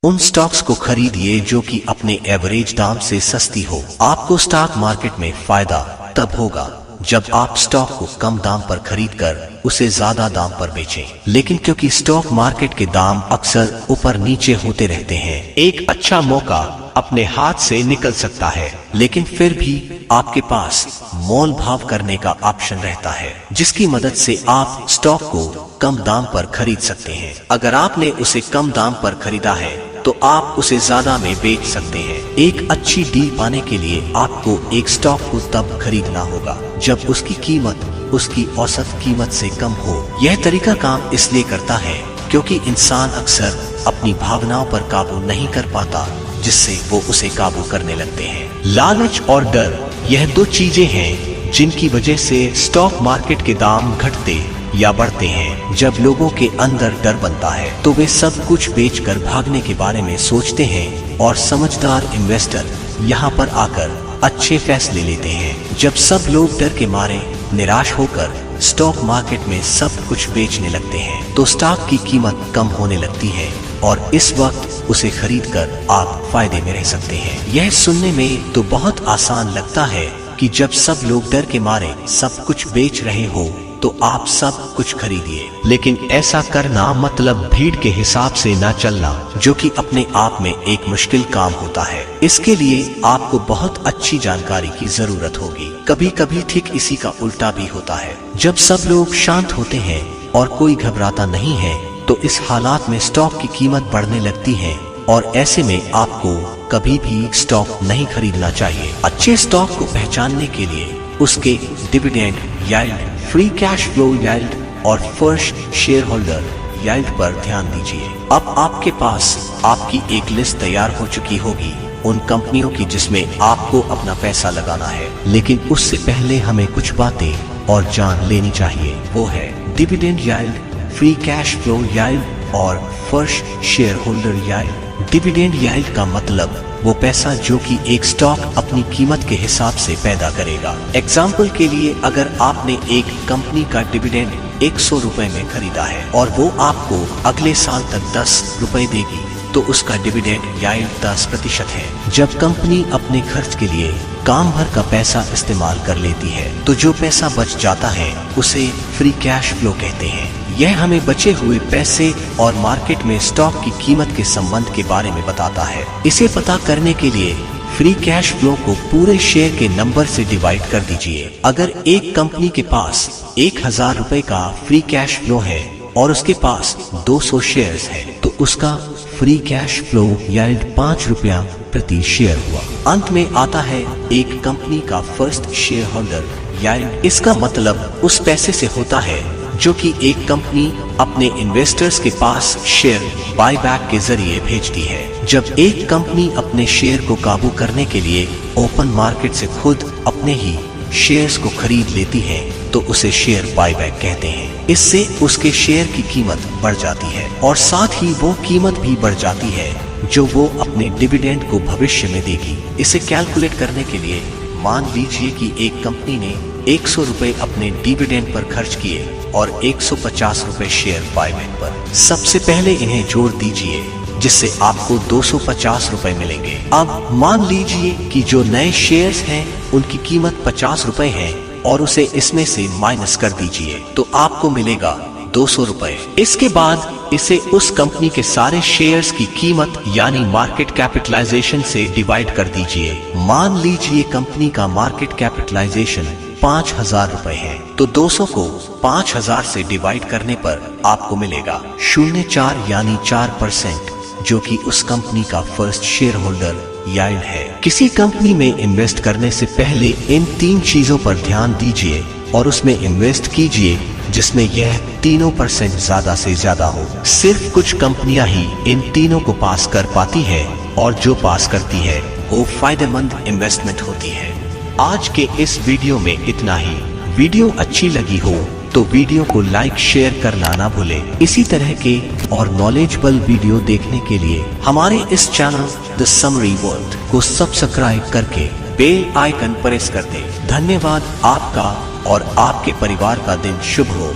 उन स्टॉक्स को खरीदिए जो कि अपने एवरेज दाम से सस्ती हो। आपको स्टॉक मार्केट में फायदा तब होगा जब आप स्टॉक को कम दाम पर खरीदकर उसे ज्यादा दाम पर बेचें। लेकिन क्योंकि स्टॉक मार्केट के दाम अक्सर ऊपर नीचे होते रहते हैं, एक अच्छा मौका अपने हाथ से निकल सकता है, लेकिन फिर भी आपके पास मोल भाव करने का ऑप्शन रहता है, जिसकी मदद से आप स्टॉक को कम दाम पर खरीद सकते हैं। अगर आपने उसे कम दाम पर खरीदा है तो आप उसे ज्यादा में बेच सकते हैं। एक अच्छी डील पाने के लिए आपको एक स्टॉक को तब खरीदना होगा जब उसकी कीमत उसकी औसत कीमत से कम हो। यह तरीका काम इसलिए करता है क्योंकि इंसान अक्सर अपनी भावनाओं पर काबू नहीं कर पाता, जिससे वो उसे काबू करने लगते हैं। लालच और डर, यह दो चीजें हैं जिनकी वजह से स्टॉक मार्केट के दाम घटते या बढ़ते हैं। जब लोगों के अंदर डर बनता है तो वे सब कुछ बेचकर भागने के बारे में सोचते हैं और समझदार इन्वेस्टर यहाँ पर आकर अच्छे फैसले लेते हैं। जब सब लोग डर के मारे निराश होकर स्टॉक मार्केट में सब कुछ बेचने लगते हैं तो स्टॉक की कीमत कम होने लगती है और इस वक्त उसे खरीदकर आप फायदे में रह सकते हैं। यह सुनने में तो बहुत आसान लगता है कि जब सब लोग डर के मारे सब कुछ बेच रहे हो तो आप सब कुछ खरीदिए, लेकिन ऐसा करना मतलब भीड़ के हिसाब से ना चलना, जो कि अपने आप में एक मुश्किल काम होता है। इसके लिए आपको बहुत अच्छी जानकारी की जरूरत होगी। कभी कभी ठीक इसी का उल्टा भी होता है। जब सब लोग शांत होते हैं और कोई घबराता नहीं है तो इस हालात में स्टॉक की कीमत बढ़ने लगती है और ऐसे में आपको कभी भी स्टॉक नहीं खरीदना चाहिए। अच्छे स्टॉक को पहचानने के लिए उसके dividend yield, free cash flow yield और फर्स्ट शेयर होल्डर यील्ड पर ध्यान दीजिए। अब आपके पास आपकी एक लिस्ट तैयार हो चुकी होगी उन कंपनियों की जिसमें आपको अपना पैसा लगाना है, लेकिन उससे पहले हमें कुछ बातें और जान लेनी चाहिए। वो है dividend yield, free cash flow yield और first shareholder yield. Dividend yield का मतलब वो पैसा जो कि एक स्टॉक अपनी कीमत के हिसाब से पैदा करेगा। एग्जाम्पल के लिए, अगर आपने एक कंपनी का डिविडेंड 100 रुपए में खरीदा है और वो आपको अगले साल तक 10 रुपए देगी तो उसका डिविडेंड यील्ड 10% है। जब कंपनी अपने खर्च के लिए काम भर का पैसा इस्तेमाल कर लेती है तो जो पैसा बच जाता है उसे फ्री कैश फ्लो कहते हैं। यह हमें बचे हुए पैसे और मार्केट में स्टॉक की कीमत के संबंध के बारे में बताता है। इसे पता करने के लिए फ्री कैश फ्लो को पूरे शेयर के नंबर से डिवाइड कर दीजिए। अगर एक कंपनी के पास 1000 रुपए का फ्री कैश फ्लो है और उसके पास 200 शेयर्स है तो उसका फ्री कैश फ्लो यील्ड 5 रुपया प्रति शेयर हुआ। अंत में आता है एक कंपनी का फर्स्ट शेयर होल्डर यील्ड। इसका मतलब उस पैसे से होता है जो कि एक कंपनी अपने इन्वेस्टर्स के पास शेयर बायबैक के जरिए भेजती है। जब एक कंपनी अपने शेयर को काबू करने के लिए ओपन मार्केट से खुद अपने ही शेयर्स को खरीद लेती है तो उसे शेयर बायबैक कहते हैं। इससे उसके शेयर की कीमत बढ़ जाती है और साथ ही वो कीमत भी बढ़ जाती है जो वो अपने डिविडेंड को भविष्य में देगी। इसे कैलकुलेट करने के लिए मान लीजिए कि एक कंपनी ने 100 रुपए अपने डिविडेंड पर खर्च किए और 150 रुपए शेयर बायबैक पर। सबसे पहले इन्हें जोड़ दीजिए जिससे आपको 250 रुपए मिलेंगे। अब मान लीजिए कि जो नए शेयर्स हैं उनकी कीमत 50 रुपए है और उसे इसमें से माइनस कर दीजिए तो आपको मिलेगा 200 रुपए। इसके बाद इसे उस कंपनी के सारे शेयर्स की कीमत यानी मार्केट कैपिटलाइजेशन से डिवाइड कर दीजिए। मान लीजिए कंपनी का मार्केट कैपिटलाइजेशन 5000 रुपए है तो 200 को 5000 से डिवाइड करने पर आपको मिलेगा 0.4 यानी 4%, जो कि उस कंपनी का फर्स्ट शेयर होल्डर यील्ड है। किसी कंपनी में इन्वेस्ट करने से पहले इन 3 चीजों पर ध्यान दीजिए और उसमें इन्वेस्ट कीजिए जिसमें यह तीनों % ज्यादा से ज्यादा हो। सिर्फ कुछ कंपनियां ही इन तीनों को पास कर पाती है और जो पास करती है वो फायदेमंद इन्वेस्टमेंट होती है। आज के इस वीडियो में इतना ही। वीडियो अच्छी लगी हो तो वीडियो को लाइक शेयर करना ना भूलें। इसी तरह के और नॉलेजेबल वीडियो देखने के लिए हमारे इस चैनल द समरी वर्ल्ड को सब्सक्राइब करके बेल आइकन प्रेस कर दें। धन्यवाद। आपका और आपके परिवार का दिन शुभ हो।